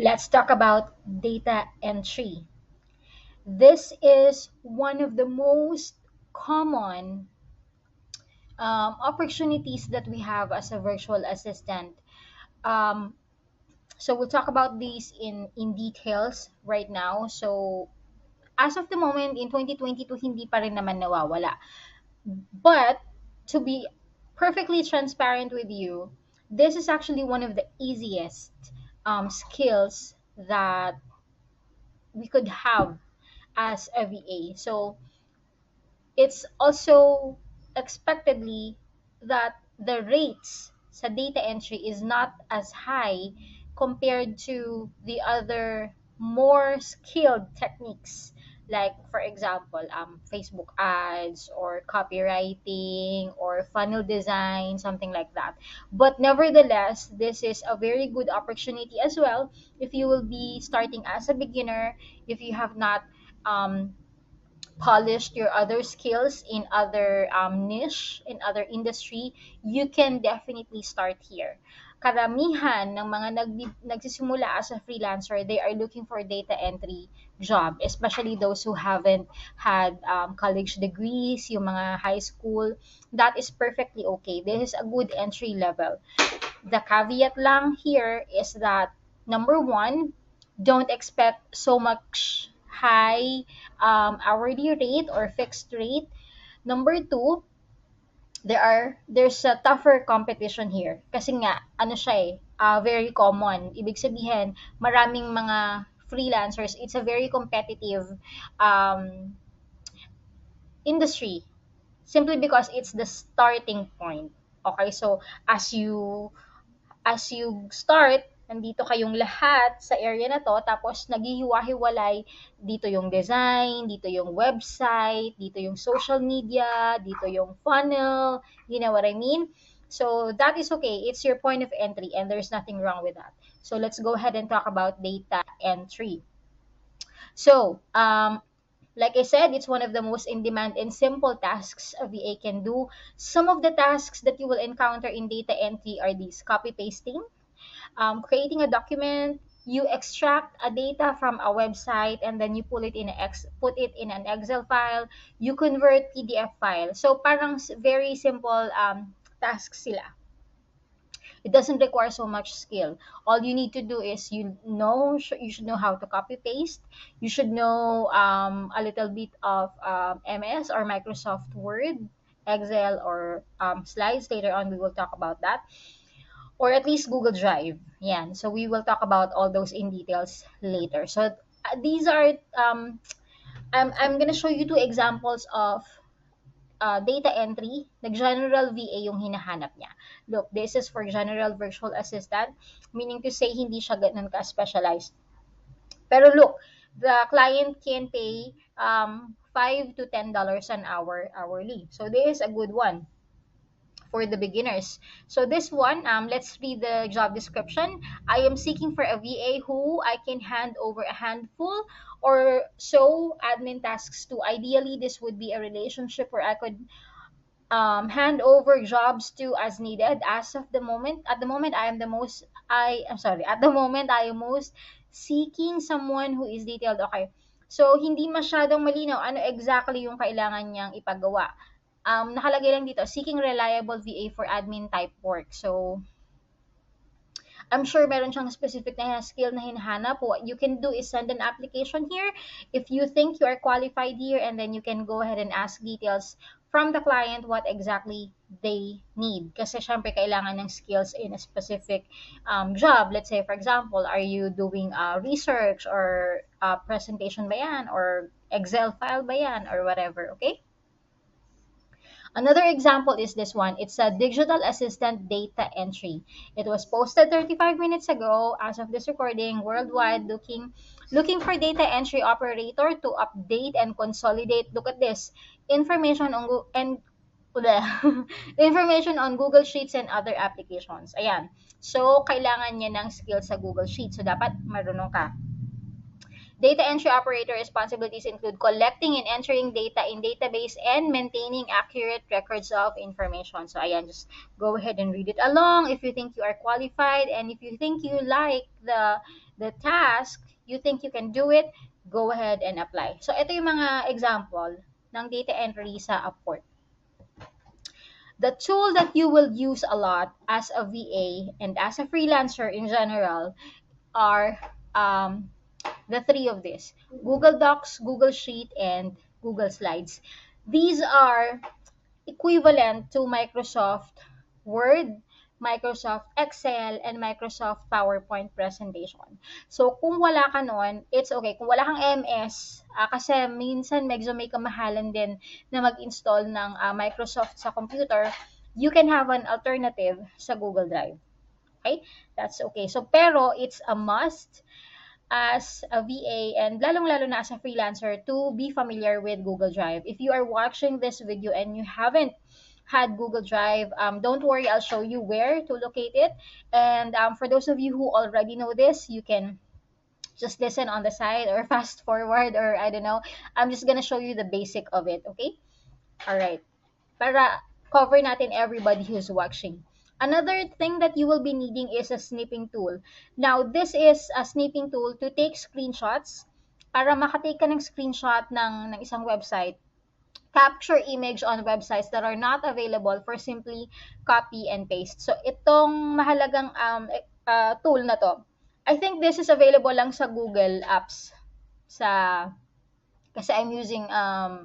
Let's talk about data entry. This is one of the most common opportunities that we have as a virtual assistant. Um, so we'll talk about these in details right now. So as of the moment in 2022, hindi pa rin naman nawawala. But to be perfectly transparent with you, this is actually one of the easiest skills that we could have as a VA. So it's also expectedly that the rates sa data entry is not as high compared to the other more skilled techniques, like for example Facebook ads or copywriting or funnel design, something like that. But nevertheless, this is a very good opportunity as well if you will be starting as a beginner, if you have not um, polished your other skills in other niche, in other industry, you can definitely start here. Karamihan ng mga nagsisimula as a freelancer, they are looking for data entry job, especially those who haven't had college degrees, yung mga high school. That is perfectly okay. This is a good entry level. The caveat lang here is that number one, don't expect so much high hourly rate or fixed rate. Number two, there's a tougher competition here kasi nga ano siya very common. Ibig sabihin, maraming mga freelancers, it's a very competitive um, industry simply because it's the starting point. Okay, so as you start, nandito kayong lahat sa area na 'to, tapos naghihiwa-hiwalay. Dito yung design, dito yung website, dito yung social media, dito yung funnel, you know what I mean? So that is okay. It's your point of entry and there's nothing wrong with that. So let's go ahead and talk about data entry. So, like I said, it's one of the most in-demand and simple tasks a VA can do. Some of the tasks that you will encounter in data entry are these: copy pasting, creating a document. You extract a data from a website and then you put it in an Excel file. You convert PDF file. So parang very simple tasks sila. It doesn't require so much skill. All you need to do is you should know how to copy paste. You should know a little bit of MS or Microsoft Word, Excel, or slides. Later on, we will talk about that, or at least Google Drive. Yeah. So we will talk about all those in details later. So these are I'm gonna show you two examples of data entry. Nag-general VA yung hinahanap niya. Look, this is for general virtual assistant, meaning to say hindi siya ganun ka-specialized. Pero look, the client can pay $5 to $10 an hour hourly. So this is a good one for the beginners. So this one, let's read the job description. I am seeking for a VA who I can hand over a handful or so admin tasks to. Ideally, this would be a relationship where I could hand over jobs to as needed. As of the moment, at the moment, I'm sorry, at the moment, I am most seeking someone who is detailed. Okay. So, hindi masyadong malinaw ano exactly yung kailangan niyang ipagawa. Nakalagay lang dito, seeking reliable VA for admin type work. So, I'm sure meron siyang specific na skill na hinahanap. What you can do is send an application here if you think you are qualified here, and then you can go ahead and ask details from the client what exactly they need. Kasi syempre kailangan ng skills in a specific job. Let's say, for example, are you doing research or presentation ba yan? Or Excel file ba yan? Or whatever, okay? Another example is this one. It's a digital assistant data entry. It was posted 35 minutes ago. As of this recording, worldwide looking for data entry operator to update and consolidate. Look at this. Information on information on Google Sheets and other applications. Ayan. So, kailangan niya ng skills sa Google Sheets. So, dapat marunong ka. Data entry operator responsibilities include collecting and entering data in database and maintaining accurate records of information. So ayan, just go ahead and read it along if you think you are qualified, and if you think you like the task, you think you can do it, go ahead and apply. So ito yung mga example ng data entry sa Upwork. The tool that you will use a lot as a VA and as a freelancer in general are the three of this: Google Docs, Google Sheet, and Google Slides. These are equivalent to Microsoft Word, Microsoft Excel, and Microsoft PowerPoint presentation. So, kung wala ka nun, it's okay. Kung wala kang MS, kasi minsan medyo may kamahalan din na mag-install ng Microsoft sa computer, you can have an alternative sa Google Drive. Okay? That's okay. So, pero it's a must as a VA and lalong-lalo na as a freelancer to be familiar with Google Drive. If you are watching this video and you haven't had Google Drive, don't worry, I'll show you where to locate it. And for those of you who already know this, you can just listen on the side or fast forward, or I don't know. I'm just gonna show you the basic of it, okay? All right. Para cover natin everybody who's watching. Another thing that you will be needing is a snipping tool. Now, this is a snipping tool to take screenshots. Para makatake ka ng screenshot ng isang website, capture image on websites that are not available for simply copy and paste. So, itong mahalagang tool na to, I think this is available lang sa Google Apps. Kasi I'm using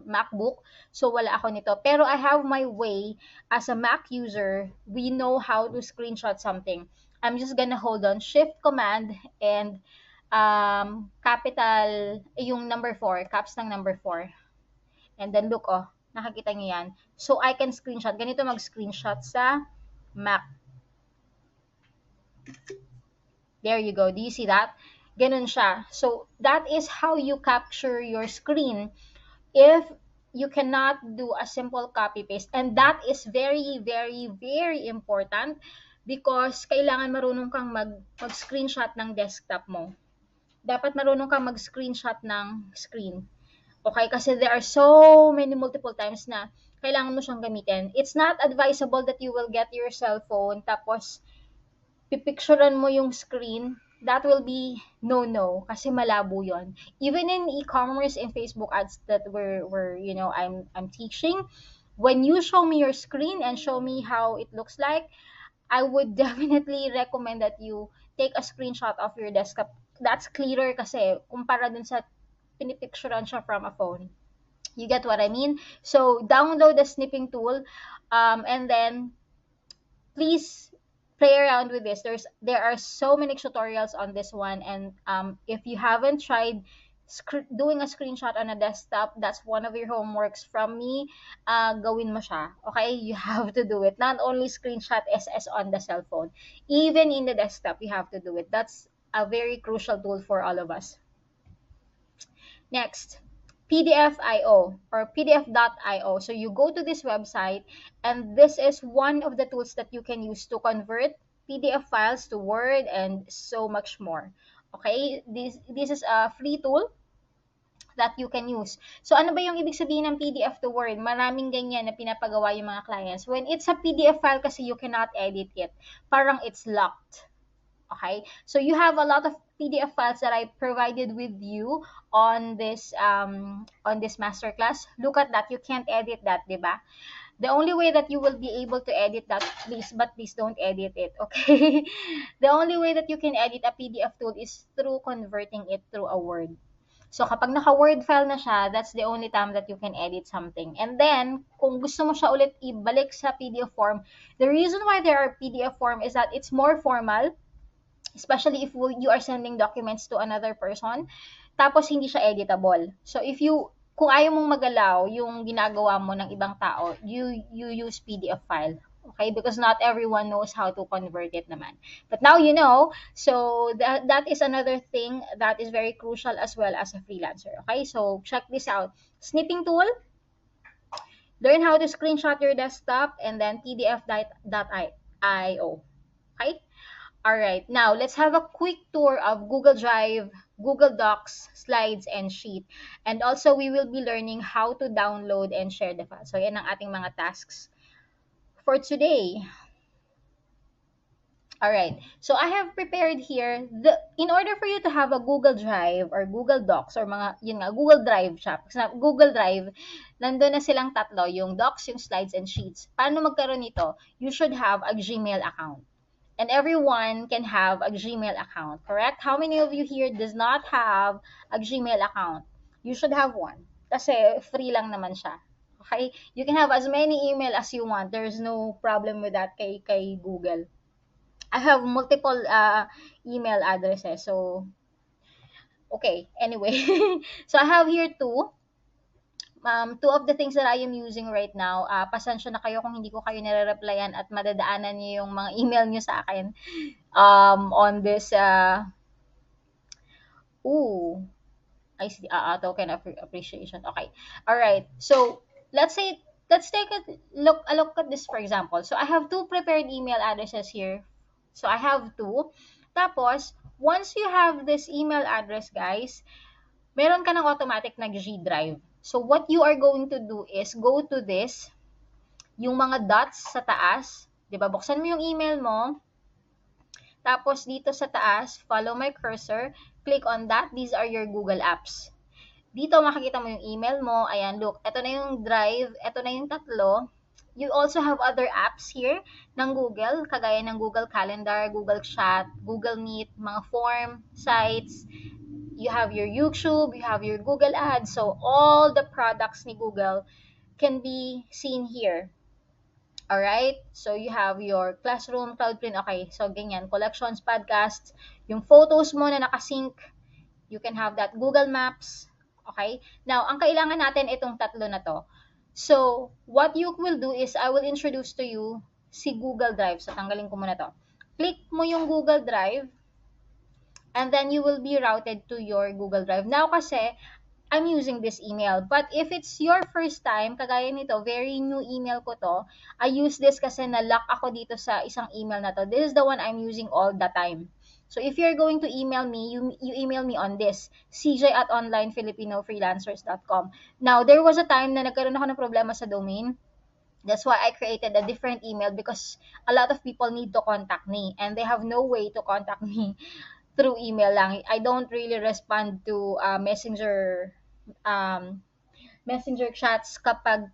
MacBook, so wala ako nito. Pero I have my way as a Mac user. We know how to screenshot something. I'm just gonna hold on Shift Command and capital yung number 4, caps ng number 4. And then look, nakakita niyo yan. So I can screenshot. Ganito mag-screenshot sa Mac. There you go. Do you see that? Ganun siya. So, that is how you capture your screen if you cannot do a simple copy-paste. And that is very, very, very important because kailangan marunong kang mag-screenshot ng desktop mo. Dapat marunong kang mag-screenshot ng screen. Okay? Kasi there are so many multiple times na kailangan mo siyang gamitin. It's not advisable that you will get your cell phone tapos pipicturean mo yung screen. That will be no kasi malabo yon. Even in e-commerce and Facebook ads that we're I'm teaching, when you show me your screen and show me how it looks like, I would definitely recommend that you take a screenshot of your desktop. That's clearer kasi kumpara dun sa pinipicturean siya from a phone. You get what I mean? So download the snipping tool, and then please play around with this. There are so many tutorials on this one, and if you haven't tried doing a screenshot on a desktop, that's one of your homeworks from me. Gawin mo siya. Okay? You have to do it. Not only screenshot SS on the cell phone, even in the desktop, you have to do it. That's a very crucial tool for all of us. Next, PDF.io or PDF.io. So you go to this website, and this is one of the tools that you can use to convert PDF files to Word and so much more. Okay, this is a free tool that you can use. So ano ba yung ibig sabihin ng PDF to Word? Maraming ganyan na pinapagawa yung mga clients. When it's a PDF file kasi you cannot edit it. Parang it's locked. Okay, so you have a lot of PDF files that I provided with you on this masterclass. Look at that. You can't edit that, diba? The only way that you will be able to edit that, please don't edit it, okay? The only way that you can edit a PDF tool is through converting it through a Word. So, kapag naka-Word file na siya, that's the only time that you can edit something. And then, kung gusto mo siya ulit ibalik sa PDF form, the reason why there are PDF form is that it's more formal, especially if you are sending documents to another person, tapos hindi siya editable. So, kung ayaw mong magalaw yung ginagawa mo ng ibang tao, you use PDF file. Okay? Because not everyone knows how to convert it naman. But now you know, so that is another thing that is very crucial as well as a freelancer. Okay? So, check this out. Snipping tool, learn how to screenshot your desktop, and then PDF.io. Okay? All right, now let's have a quick tour of Google Drive Google Docs, Slides, and Sheet. And also, we will be learning how to download and share the file. So, yan ang ating mga tasks for today. All right. So I have prepared here in order for you to have a Google Drive or Google Docs or mga yun nga Google Drive siya. Google Drive, nandoon na silang tatlo, yung Docs, yung Slides and Sheets. Paano magkaroon nito? You should have a Gmail account. And everyone can have a Gmail account, correct? How many of you here does not have a Gmail account? You should have one. Kasi free lang naman siya. Okay? You can have as many email as you want. There's no problem with that kay Google. I have multiple email addresses. So, okay. Anyway, so I have here two. Two of the things that I am using right now. Pasensya na kayo kung hindi ko kayo nire-replyan at madadaanan niyo yung mga email niyo sa akin on this I see. Token of appreciation. Okay. All right. So, let's take a look at this for example. So, I have two prepared email addresses here. So, I have two. Tapos, once you have this email address, guys, meron ka ng automatic na G Drive. So, what you are going to do is go to this, yung mga dots sa taas, 'di ba? Buksan mo yung email mo. Tapos, dito sa taas, follow my cursor, click on that. These are your Google Apps. Dito, makikita mo yung email mo. Ayan, look. Ito na yung Drive. Ito na yung tatlo. You also have other apps here ng Google, kagaya ng Google Calendar, Google Chat, Google Meet, mga form, sites. You have your YouTube, you have your Google Ads. So, all the products ni Google can be seen here. Alright? So, you have your Classroom, Cloudprint. Okay, so ganyan. Collections, podcasts, yung photos mo na nakasync, you can have that. Google Maps. Okay? Now, ang kailangan natin itong tatlo na to. So, what you will do is, I will introduce to you si Google Drive. So, tanggalin ko muna to. Click mo yung Google Drive, and then you will be routed to your Google Drive. Now, kasi, I'm using this email. But if it's your first time, kagaya nito, very new email ko to, I use this kasi na-lock ako dito sa isang email na to. This is the one I'm using all the time. So, if you're going to email me, you email me on this, cj@onlinefilipinofreelancers.com. Now, there was a time na nagkaroon ako ng problema sa domain. That's why I created a different email because a lot of people need to contact me and they have no way to contact me through email lang. I don't really respond to messenger chats kapag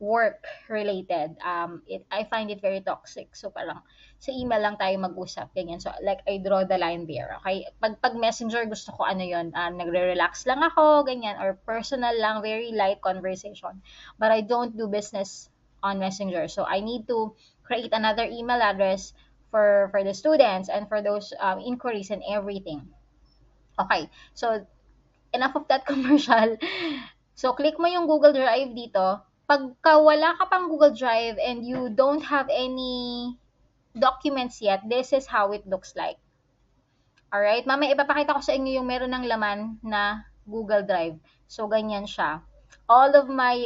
work related. I find it very toxic. So parang sa email lang tayo mag-usap, ganyan. So like I draw the line there. Okay? Pag messenger gusto ko ano 'yon, nagre-relax lang ako, ganyan, or personal lang, very light conversation. But I don't do business on Messenger. So I need to create another email address for the students and for those inquiries and everything. Okay. So enough of that commercial. So, click mo yung Google Drive dito. Pagka wala ka pang Google Drive and you don't have any documents yet, this is how it looks like. Alright? Mamaya ipapakita ko sa inyo yung meron ng laman na Google Drive. So, ganyan siya. All of my,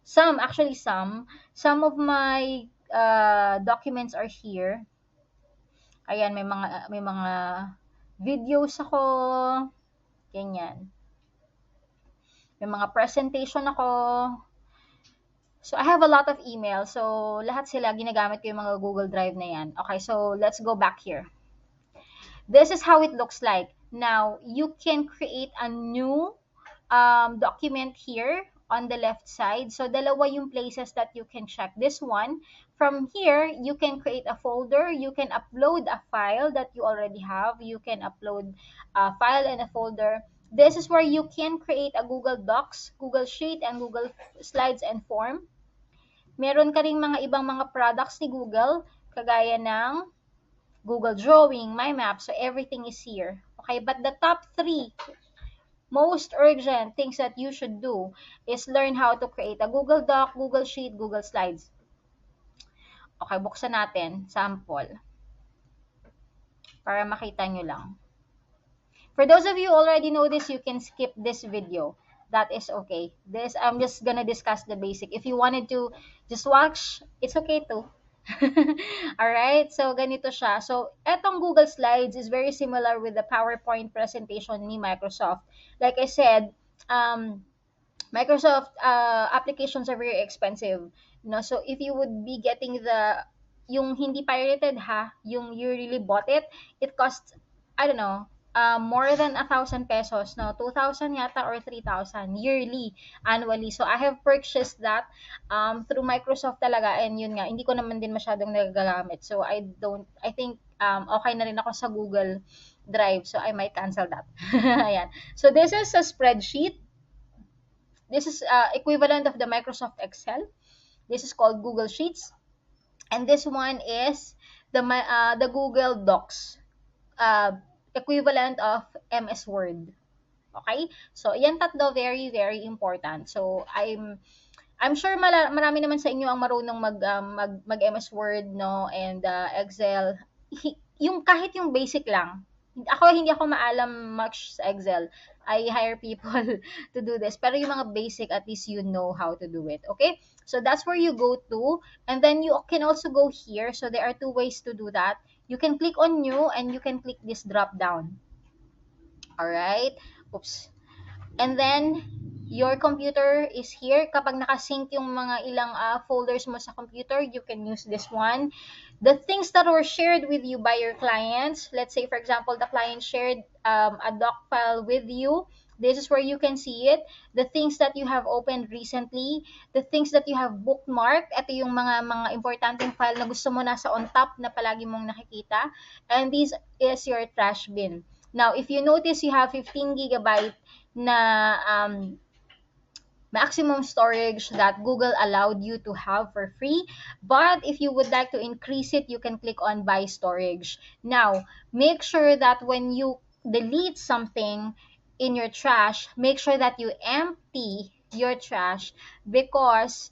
some of my documents are here. Ayan, may mga videos ako. Ganyan. May mga presentation ako. So, I have a lot of emails. So, lahat sila, ginagamit ko yung mga Google Drive na yan. Okay, so let's go back here. This is how it looks like. Now, you can create a new document here on the left side. So, dalawa yung places that you can check. This one, from here, you can create a folder. You can upload a file that you already have. You can upload a file and a folder. This is where you can create a Google Docs, Google Sheet, and Google Slides and Form. Meron ka rin mga ibang mga products ni Google, kagaya ng Google Drawing, My Map, so everything is here. Okay, but the top 3 most urgent things that you should do is learn how to create a Google Doc, Google Sheet, Google Slides. Okay, buksan natin, sample. Para makita nyo lang. For those of you who already know this, you can skip this video. That is okay. I'm just gonna discuss the basic. If you wanted to just watch, it's okay too. Alright, so ganito siya. So, etong Google Slides is very similar with the PowerPoint presentation ni Microsoft. Like I said, Microsoft applications are very expensive. No, so if you would be getting yung hindi pirated ha, yung you really bought it, it costs, I don't know, more than 1,000 pesos, no, 2,000 yata or 3,000 yearly, annually. So I have purchased that through Microsoft talaga, and yun nga, hindi ko naman din masyadong nagagamit. So I think okay na rin ako sa Google Drive. So I might cancel that. Ayan. So this is a spreadsheet. This is equivalent of the Microsoft Excel. This is called Google Sheets, and this one is the Google Docs, equivalent of MS Word. Okay? So, yan tatlo very very important. So, I'm sure marami naman sa inyo ang marunong mag MS Word, no, and Excel. Yung kahit yung basic lang. Hindi ako maalam much sa Excel. I hire people to do this. Pero yung mga basic, at least you know how to do it. Okay? So that's where you go to. And then you can also go here. So there are two ways to do that. You can click on new and you can click this drop down. Alright? Oops. And then, your computer is here. Kapag nakasync yung mga ilang folders mo sa computer, you can use this one. The things that were shared with you by your clients, let's say, for example, the client shared a doc file with you. This is where you can see it. The things that you have opened recently, the things that you have bookmarked, ito yung mga importanteng file na gusto mo nasa on top na palagi mong nakikita. And this is your trash bin. Now, if you notice, you have 15 gigabyte na maximum storage that Google allowed you to have for free. But if you would like to increase it, you can click on buy storage. Now, make sure that when you delete something in your trash, make sure that you empty your trash, because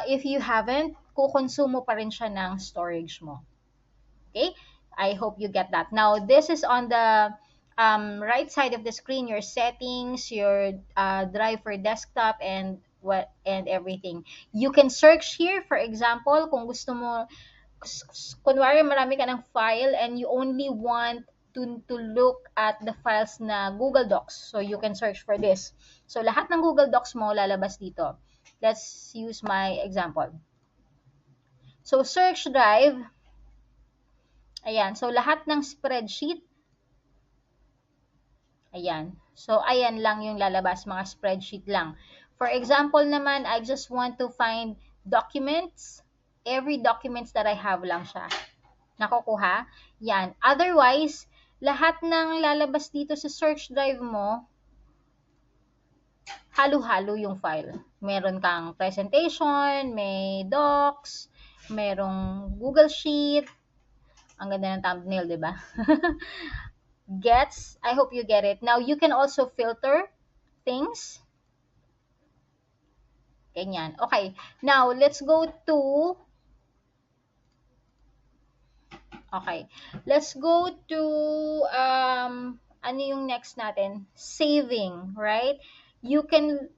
if you haven't, kukonsumo pa rin siya ng storage mo. Okay? I hope you get that. Now, this is on the right side of the screen, your settings, your drive for desktop, and everything. You can search here, for example, kung gusto mo, kunwari marami ka ng file and you only want to look at the files na Google Docs. So, you can search for this. So, lahat ng Google Docs mo lalabas dito. Let's use my example. So, search drive. Ayan. So, lahat ng spreadsheet. Ayan. So, ayan lang yung lalabas, mga spreadsheet lang. For example naman, I just want to find documents. Every documents that I have lang siya. Nakukuha? Yan. Otherwise, lahat ng lalabas dito sa search drive mo, halo-halo yung file. Meron kang presentation, may docs, merong Google Sheet. Ang ganda ng thumbnail, di ba? Gets, I hope you get it. Now, you can also filter things. Ganyan. Okay. Now, let's go to let's go to ano yung next natin? Saving, right? You can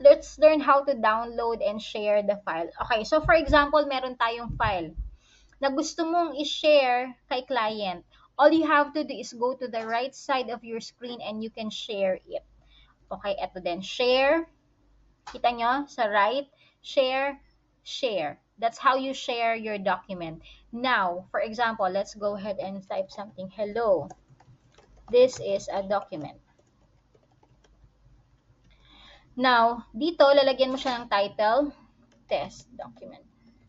let's learn how to download and share the file. Okay, so for example, meron tayong file na gusto mong i-share kay client. All you have to do is go to the right side of your screen and you can share it. Okay, eto din. Share. Kita nyo? Sa right. Share. Share. That's how you share your document. Now, for example, let's go ahead and type something. Hello. This is a document. Now, dito, lalagyan mo siya ng title. Test document.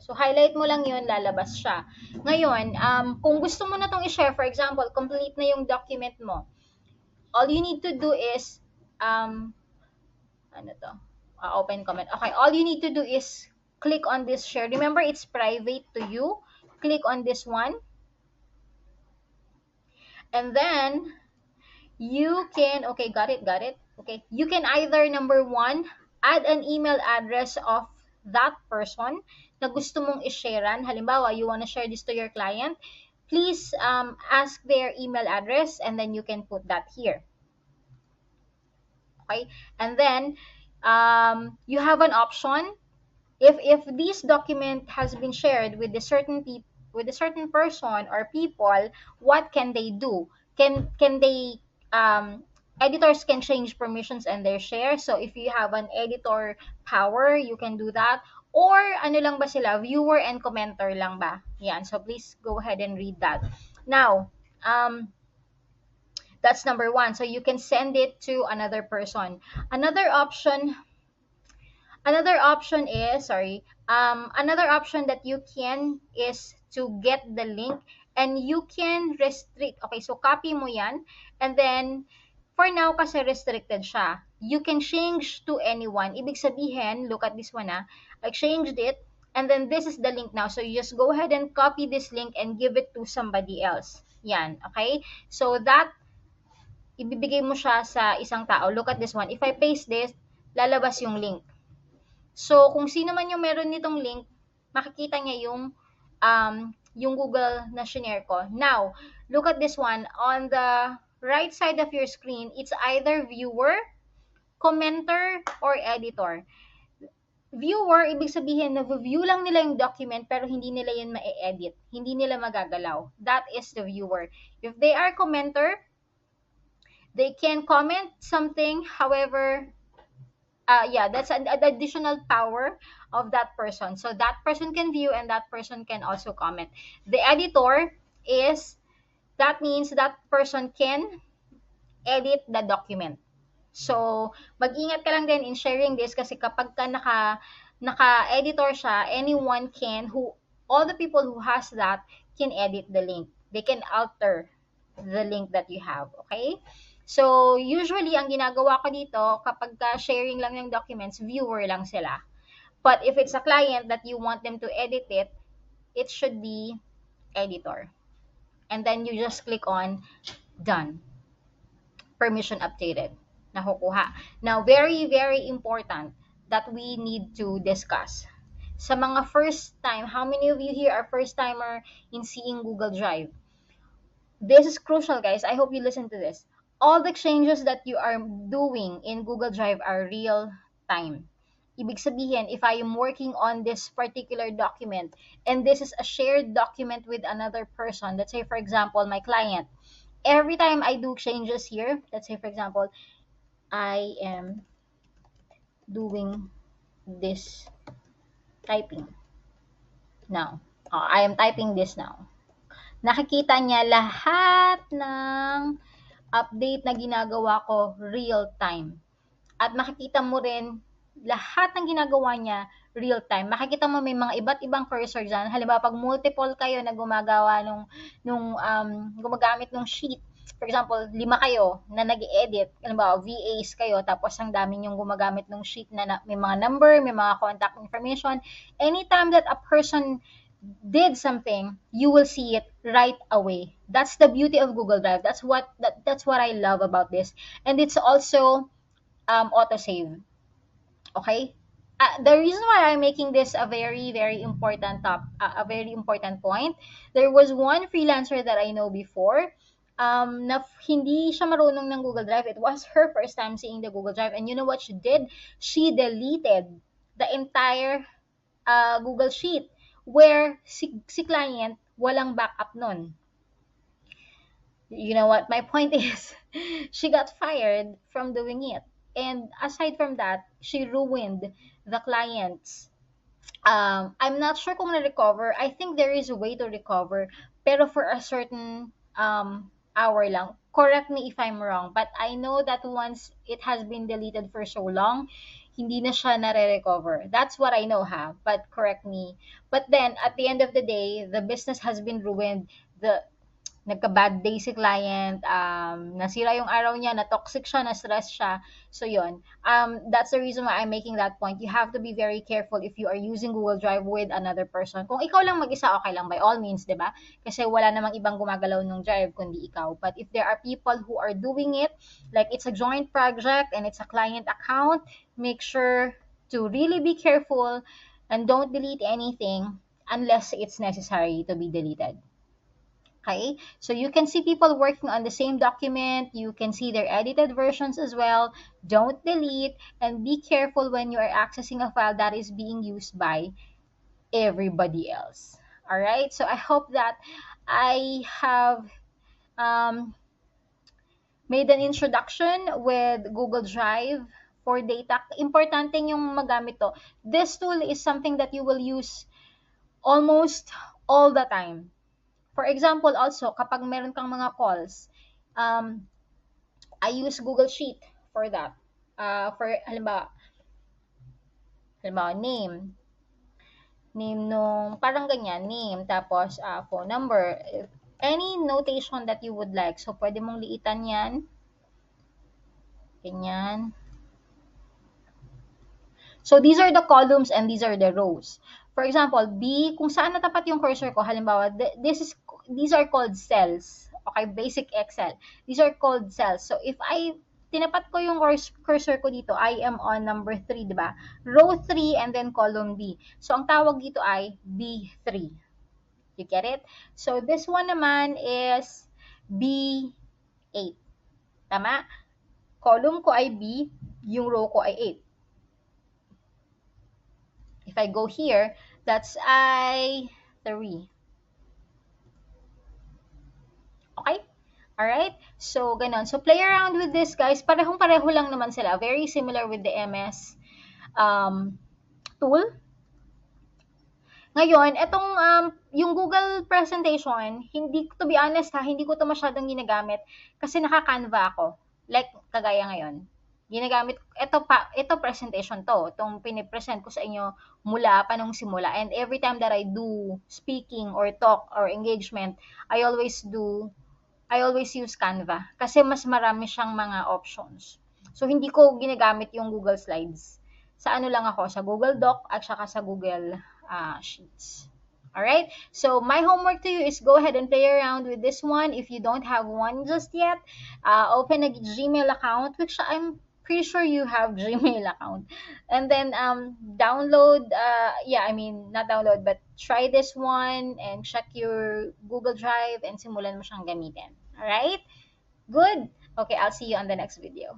So, highlight mo lang yun, lalabas siya. Ngayon, kung gusto mo na itong i-share, for example, complete na yung document mo, all you need to do is, open comment. Okay, all you need to do is click on this share. Remember, it's private to you. Click on this one. And then, you can, okay, got it. Okay, you can either, number one, add an email address of that person na gusto mong i-sharean. Halimbawa, you want to share this to your client, please ask their email address and then you can put that here. Okay, and then you have an option If this document has been shared with with a certain person or people, what can they do? Can they editors can change permissions and their share. So if you have an editor power, you can do that. Or ano lang ba sila, viewer and commenter lang ba? Yan. So please go ahead and read that. Now, that's number one. So you can send it to another person. Another option Another option is, another option that you can is to get the link and you can restrict. Okay, so copy mo yan and then for now kasi restricted siya. You can change to anyone. Ibig sabihin, look at this one I changed it and then this is the link now. So you just go ahead and copy this link and give it to somebody else. Yan, okay? So that ibibigay mo siya sa isang tao. Look at this one. If I paste this, lalabas yung link. So, kung sino man yung meron nitong link, makikita niya yung Google na shinare ko. Now, look at this one. On the right side of your screen, it's either viewer, commenter, or editor. Viewer, ibig sabihin, na-view lang nila yung document pero hindi nila yun ma-edit. Hindi nila magagalaw. That is the viewer. If they are commenter, they can comment something. However, yeah, that's an additional power of that person. So that person can view and that person can also comment. The editor is, that means that person can edit the document. So, mag-ingat ka lang din in sharing this kasi kapag ka naka-editor siya, anyone can, all the people who has that can edit the link. They can alter the link that you have, okay? So, usually, ang ginagawa ko dito, kapag sharing lang ng documents, viewer lang sila. But if it's a client that you want them to edit it, it should be editor. And then you just click on done. Permission updated. Nakukuha. Now, very, very important that we need to discuss. Sa mga first time, how many of you here are first timer in seeing Google Drive? This is crucial, guys. I hope you listen to this. All the changes that you are doing in Google Drive are real time. Ibig sabihin, if I am working on this particular document and this is a shared document with another person, let's say for example, my client, every time I do changes here, let's say for example, I am doing this typing now. I am typing this now. Nakikita niya lahat ng update na ginagawa ko real time. At makikita mo rin lahat ng ginagawa niya real time. Makikita mo may mga iba't ibang cursor dyan. Halimbawa, pag multiple kayo na gumagawa gumagamit ng sheet, for example, 5 kayo na nag-edit, halimbawa, VAs kayo, tapos ang dami yung gumagamit ng sheet na may mga number, may mga contact information. Anytime that a person did something, you will see it right away. That's the beauty of Google Drive. That's what I love about this. And it's also autosave. Okay? The reason why I'm making this a very, very important a very important point, there was one freelancer that I know before, na hindi siya marunong ng Google Drive. It was her first time seeing the Google Drive. And you know what she did? She deleted the entire Google Sheet where si client walang backup nun. You know what? My point is, she got fired from doing it. And aside from that, she ruined the client's. I'm not sure kung na-recover. I think there is a way to recover, pero for a certain hour lang. Correct me if I'm wrong, but I know that once it has been deleted for so long, hindi na siya nare-recover. That's what I know but correct me. But then, at the end of the day, the business has been ruined. Nagka-bad day si client, nasira yung araw niya, na-toxic siya, na-stress siya. So, yun. That's the reason why I'm making that point. You have to be very careful if you are using Google Drive with another person. Kung ikaw lang mag-isa, okay lang by all means, di ba? Kasi wala namang ibang gumagalaw ng drive kundi ikaw. But if there are people who are doing it, like it's a joint project and it's a client account, make sure to really be careful and don't delete anything unless it's necessary to be deleted. Okay, so you can see people working on the same document. You can see their edited versions as well. Don't delete, and be careful when you are accessing a file that is being used by everybody else. All right, so I hope that I have um, made an introduction with Google Drive for data. Importante yung magamit to. This tool is something that you will use almost all the time. For example, also, kapag meron kang mga calls, um, I use Google Sheet for that. For halimbawa, name nung, parang ganyan, name, tapos phone number, any notation that you would like. So, pwede mong liitan yan, ganyan. So, these are the columns and these are the rows. For example, B, kung saan natapat yung cursor ko, halimbawa, these are called cells. Okay, basic Excel. These are called cells. So, if tinapat ko yung cursor ko dito, I am on number 3, di ba? Row 3 and then column B. So, ang tawag dito ay B3. You get it? So, this one naman is B8. Tama? Column ko ay B, yung row ko ay 8. If I go here, that's I3. Okay? Alright? So, ganon. So, play around with this, guys. Parehong-pareho lang naman sila. Very similar with the MS tool. Ngayon, yung Google presentation, to be honest ha, hindi ko to masyadong ginagamit kasi naka-Canva ako. Like, kagaya ngayon. Ito presentation to. Itong pinipresent ko sa inyo mula pa nung simula. And every time that I do speaking or talk or engagement, I always use Canva kasi mas marami siyang mga options. So, hindi ko ginagamit yung Google Slides. Sa ano lang ako, sa Google Doc at saka sa Google Sheets. Alright? So, my homework to you is go ahead and play around with this one. If you don't have one just yet, open a Gmail account, which I'm pretty sure you have Gmail account. And then download, not download, but try this one and check your Google Drive and simulan mo siyang gamitin. Alright? Good? Okay, I'll see you on the next video.